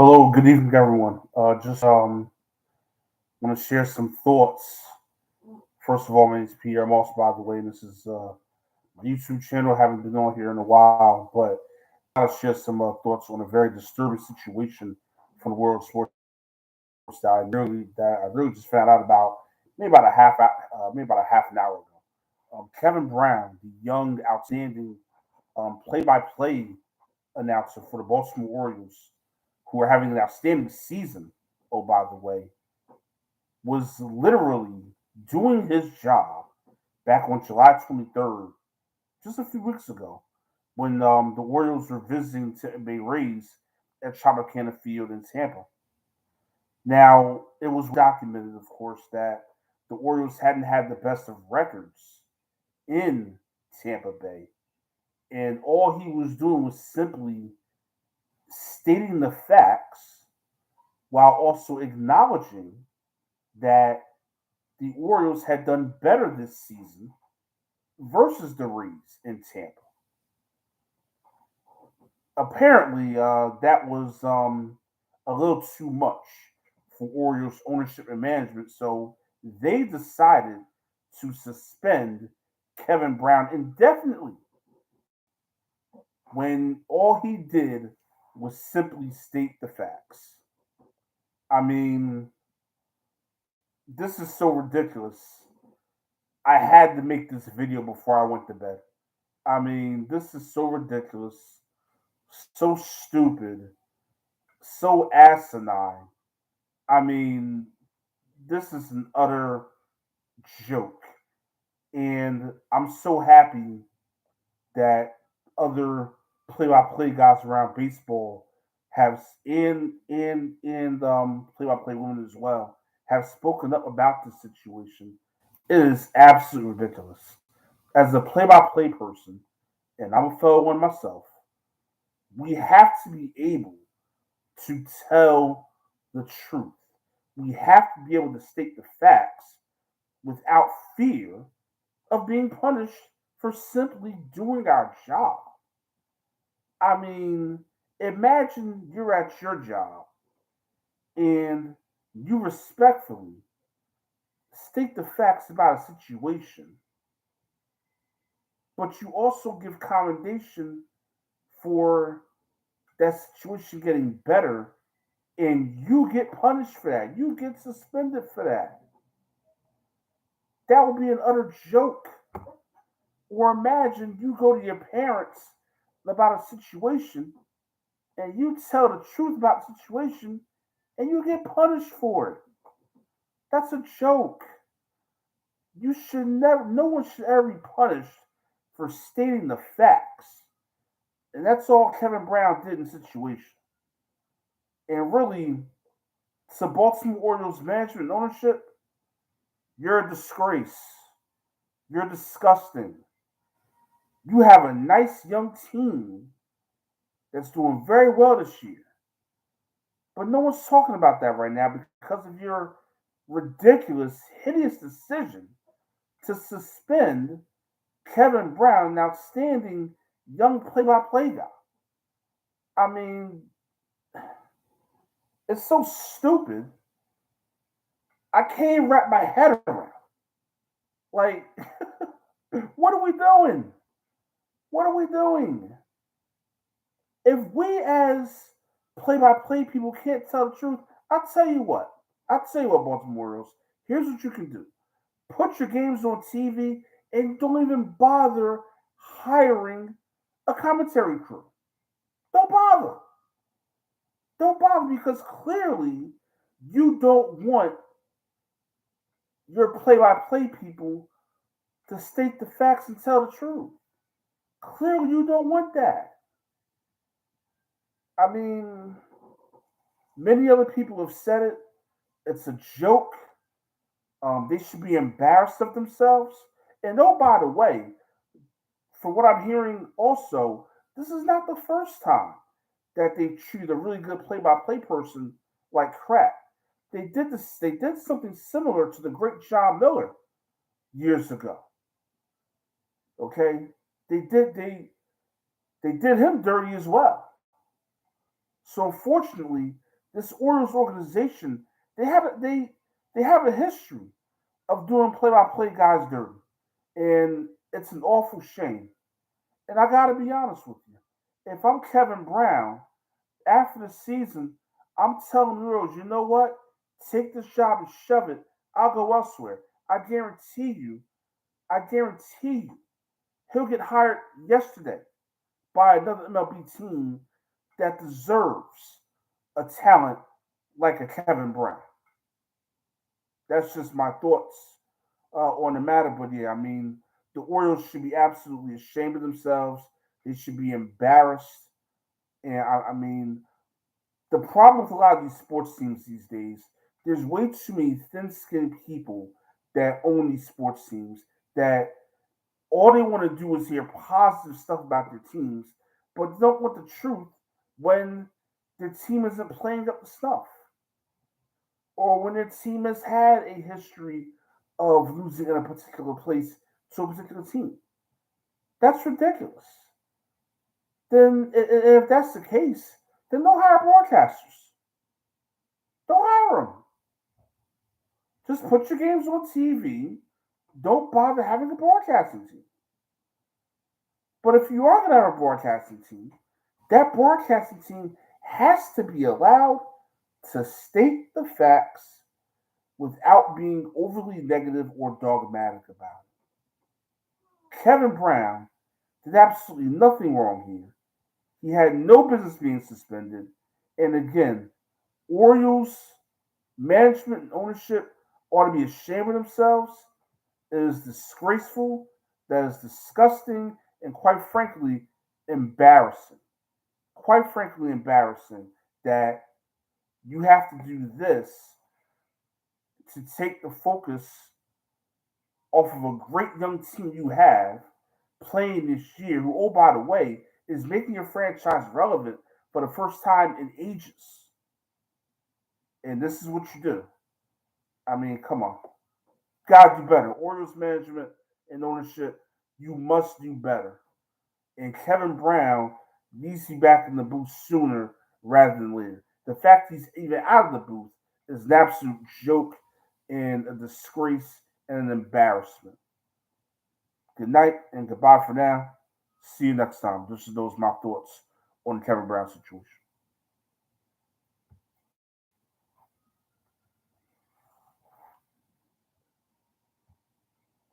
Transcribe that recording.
Hello, good evening, everyone. Just want to share some thoughts. First of all, my name is Peter. I'm also, by the way, this is my YouTube channel. Haven't been on here in a while, but I'll share some thoughts on a very disturbing situation from the world of sports that I really just found out about maybe about a half an hour ago. Kevin Brown, the young, outstanding play-by-play announcer for the Baltimore Orioles, who are having an outstanding season. Oh, by the way, was literally doing his job back on July 23rd, just a few weeks ago, when the Orioles were visiting Tampa Bay Rays at Tropicana Field in Tampa. Now, it was documented, of course, that the Orioles hadn't had the best of records in Tampa Bay. And all he was doing was simply stating the facts while also acknowledging that the Orioles had done better this season versus the Rays in Tampa. Apparently, that was a little too much for Orioles ownership and management, so they decided to suspend Kevin Brown indefinitely when all he did was simply state the facts. I mean, this is so ridiculous. I had to make this video before I went to bed. I mean, this is so ridiculous, so stupid, so asinine. I mean, this is an utter joke. And I'm so happy that other play-by-play guys around baseball have and play-by-play women as well have spoken up about this situation. It is absolutely ridiculous. As a play-by-play person, and I'm a fellow one myself, we have to be able to tell the truth. We have to be able to state the facts without fear of being punished for simply doing our job. I mean, imagine you're at your job and you respectfully state the facts about a situation, but you also give commendation for that situation getting better, and you get punished for that. You get suspended for that. That would be an utter joke. Or imagine you go to your parents about a situation and you tell the truth about the situation and you get punished for it. That's a joke. You should never, no one should ever be punished for stating the facts. And that's all Kevin Brown did in the situation. And really, to Baltimore Orioles management and ownership, you're a disgrace. You're disgusting. You have a nice young team that's doing very well this year. But no one's talking about that right now because of your ridiculous, hideous decision to suspend Kevin Brown, an outstanding young play by play guy. I mean, it's so stupid. I can't wrap my head around. Like, what are we doing? What are we doing? If we as play by play people can't tell the truth, I'll tell you what. I'll tell you what, Baltimore Orioles. Here's what you can do. Put your games on TV and don't even bother hiring a commentary crew. Don't bother. Don't bother because clearly you don't want your play by play people to state the facts and tell the truth. Clearly you don't want that. I mean, many other people have said it. It's a joke. They should be embarrassed of themselves. And oh, by the way, for what I'm hearing also, this is not the first time that they treated a really good play-by-play person like crap. They did this. They did something similar to the great John Miller years ago. Okay, they did they did him dirty as well. So unfortunately, This Orioles organization, they have a history of doing play-by-play guys dirty, and it's an awful shame. And I got to be honest with you, if I'm Kevin Brown after the season, I'm telling the Orioles, you know what? Take this job and shove it. I'll go elsewhere. I guarantee you, I guarantee you, he'll get hired yesterday by another MLB team that deserves a talent like a Kevin Brown. That's just my thoughts on the matter. But yeah, I mean, the Orioles should be absolutely ashamed of themselves. They should be embarrassed. And I mean, the problem with a lot of these sports teams these days, there's way too many thin-skinned people that own these sports teams that all they want to do is hear positive stuff about their teams, but don't want the truth when their team isn't playing up to stuff, or when their team has had a history of losing in a particular place to a particular team. That's ridiculous. Then, if that's the case, then don't hire broadcasters. Don't hire them. Just put your games on TV. Don't bother having a broadcasting team. But if you are going to have a broadcasting team, that broadcasting team has to be allowed to state the facts without being overly negative or dogmatic about it. Kevin Brown did absolutely nothing wrong here. He had no business being suspended. And again, Orioles management and ownership ought to be ashamed of themselves. It is disgraceful. That is disgusting. And quite frankly, embarrassing. Quite frankly, embarrassing that you have to do this to take the focus off of a great young team you have playing this year, who, oh, by the way, is making your franchise relevant for the first time in ages. And this is what you do. I mean, come on. Gotta do better. Orioles management and ownership, you must do better. And Kevin Brown needs to be back in the booth sooner rather than later. The fact he's even out of the booth is an absolute joke and a disgrace and an embarrassment. Good night and goodbye for now. See you next time. Those are my thoughts on the Kevin Brown situation.